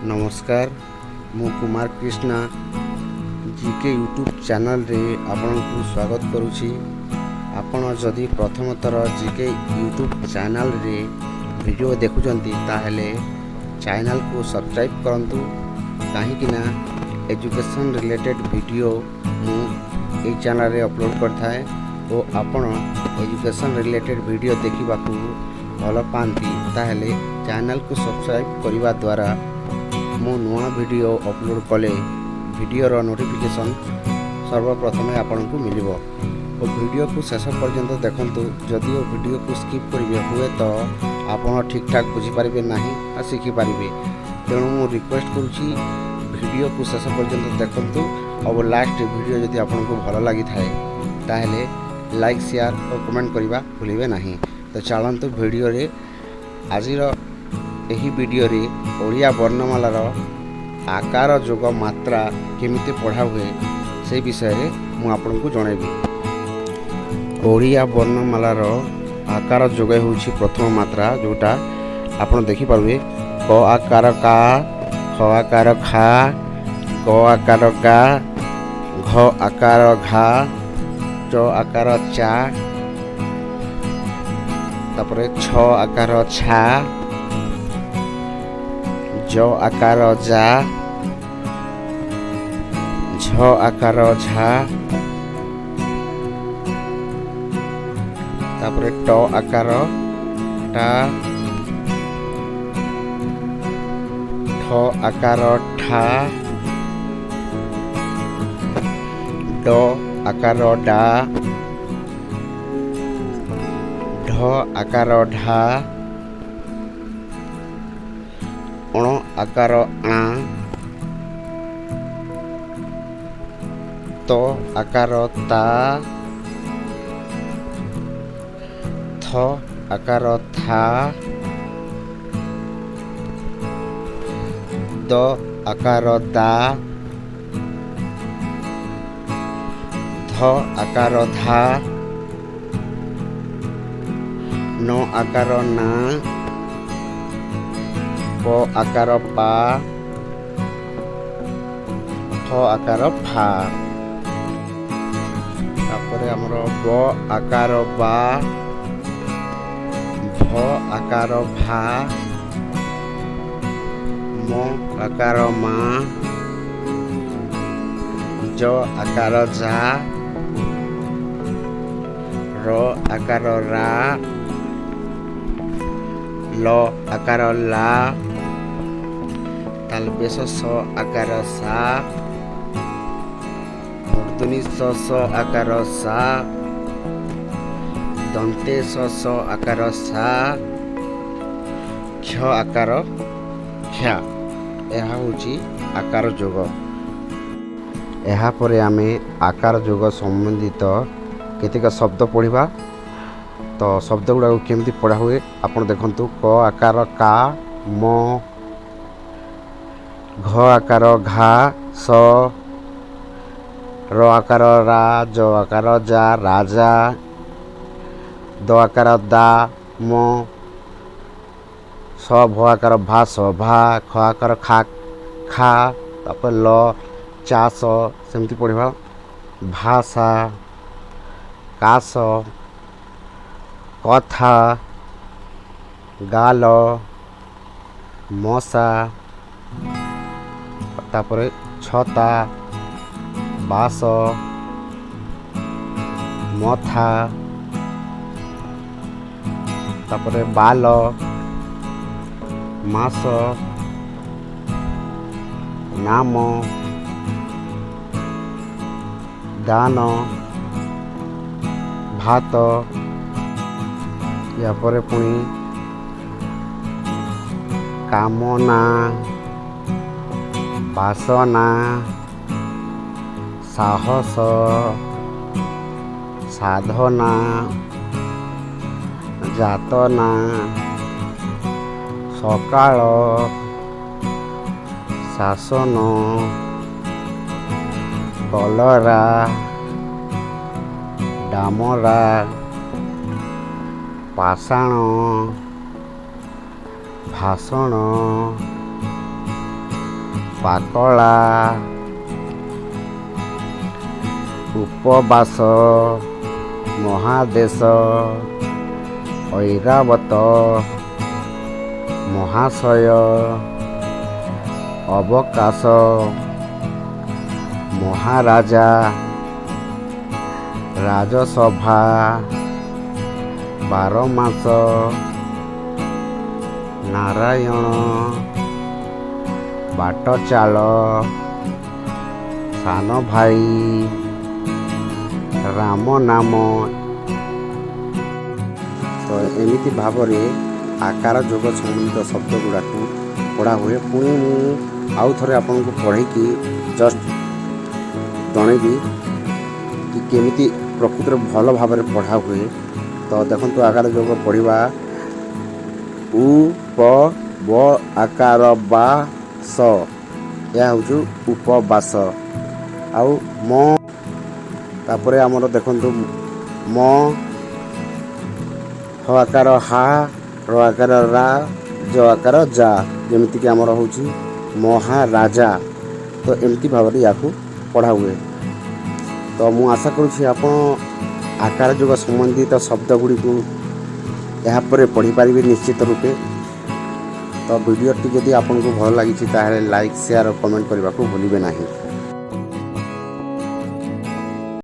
नमस्कार मु Kumar Krishna GK YouTube channel रे आपनकु स्वागत करुछि। आपण जदि प्रथम थर जीके यूट्यूब चैनल रे वीडियो देखुचंती ताहेले चैनल को सब्सक्राइब करंतु काहेकि ना एजुकेशन रिलेटेड वीडियो मु ए चैनल रे अपलोड करथाए और आपण एजुकेशन रिलेटेड वीडियो देखिबाकू भल पाती ताहेले चैनल को सब्सक्राइब करने द्वारा मो नुआ वीडियो अपलोड कले वीडियो रो नोटिफिकेशन सर्वप्रथमे आपन को मिलिबो और वीडियो को शेष पर्यंत देखंतु। जदि ओ वीडियो को स्किप करिवे हुए तो आपन ठीक ठाक बुझी पारिबे नाही आ सिखि पारिबे। तेणु मु रिक्वेस्ट करूची वीडियो को शेष पर्यंत देखंतु और लास्ट वीडियो जदि आपन को भल लागि थाए ताहेले लाइक शेयर और कमेंट करिबा भूलिबे नाही। तो चलंतु वीडियो रे आजिर एही वीडियो रे ओडिया वर्णमाला रो आकार जोग मात्रा केमिति पढ़ा हुए से विषय रे मु आपन को जणेबी। ओडिया वर्णमाला रो आकार जोग होउछि प्रथम मात्रा जोटा आपन देखि पारबे क आकार का, ख आकार खा, ग आकार गा, घ आकार घा, च आकार चा, तापरे छ आकार छा, ज आकार जा, झ आकार झा, तापरे ट आकार टा, ठ आकार ठा, ड आकार डा, ढ आकार ढा, अण आकार आ, त आकार ता, थ आकार था, द आकार दा, ध आकार धा, न आकार ना, प आकार पा, फ आकार फा, तापरे हमर ब आकार बा, भ आकार भा, म आकार मा, ज आकार जा, र आकार रा, ल आकार ला, तालबेस स आकार सा, मूर्धनी स आकार सा, दंते स आकार सा, क्ष आकार ख्या। यह होची आकार जोग। यहा परे आमे आकार जोग संबंधित केतेक शब्द पढ़िबा। तो शब्द गुड़ा केमती पढ़ा हुए आपण देखंतु क आकार का, म, घ आकार घा, स, र आकार रा, ज आकार जा राजा, द आकार दा म, स भ आकार भा सभा, ख आकार खा खा, तापर ल चाष सेमती पढ़िबा। भाषा, काश, कथा, गाल, मशा, तापरे छता, बास, मथा, तापरे बाल, मास, नाम, दान, भात, या परे पुणी कामना, बासना, साहस, साधना, जातना, सकाळ, शासन, कलरा, डामरा, पाषाण, भाषण, ପାକଳା, ଉପବାସ, ମହାଦେଶ, ଐରାବତ, ମହାଶୟ, ଅବକାଶ, ମହାରାଜା, ରାଜସଭା, ବାରମାସ, ନାରାୟଣ, ବାଟଚାଳ, ସାନ ଭାଇ, ରାମ ନାମ। ତ ଏମିତି ଭାବରେ ଆକାର ଯୋଗ ସମ୍ବନ୍ଧିତ ଶବ୍ଦ ଗୁଡ଼ାକୁ ପଢ଼ା ହୁଏ। ପୁଣି ମୁଁ ଆଉ ଥରେ ଆପଣଙ୍କୁ ପଢ଼େଇକି ଜଷ୍ଟ ଜଣେଇବି କି କେମିତି ପ୍ରକୃତରେ ଭଲ ଭାବରେ ପଢ଼ା ହୁଏ। ତ ଦେଖନ୍ତୁ ଆକାର ଯୋଗ ପଢ଼ିବା ଉ ପ ବ ଆକାର ବା ସ, ଏହା ହେଉଛି ଉପବାସ। ଆଉ ମ, ତାପରେ ଆମର ଦେଖନ୍ତୁ ମ, ହ ଆକାର ହା, ର ଆକାର ରା, ଜ ଆକାର ଯା, ଯେମିତିକି ଆମର ହେଉଛି ମହାରାଜା। ତ ଏମିତି ଭାବରେ ୟାକୁ ପଢ଼ା ହୁଏ। ତ ମୁଁ ଆଶା କରୁଛି ଆପଣ ଆକାର ଯୋଗ ସମ୍ବନ୍ଧିତ ଶବ୍ଦ ଗୁଡ଼ିକୁ ଏହାପରେ ପଢ଼ିପାରିବେ ନିଶ୍ଚିତ ରୂପେ। ତ ଭିଡ଼ିଓଟି ଯଦି ଆପଣଙ୍କୁ ଭଲ ଲାଗିଛି ତାହେଲେ ଲାଇକ୍, ସେୟାର ଓ କମେଣ୍ଟ କରିବାକୁ ଭୁଲିବେ ନାହିଁ।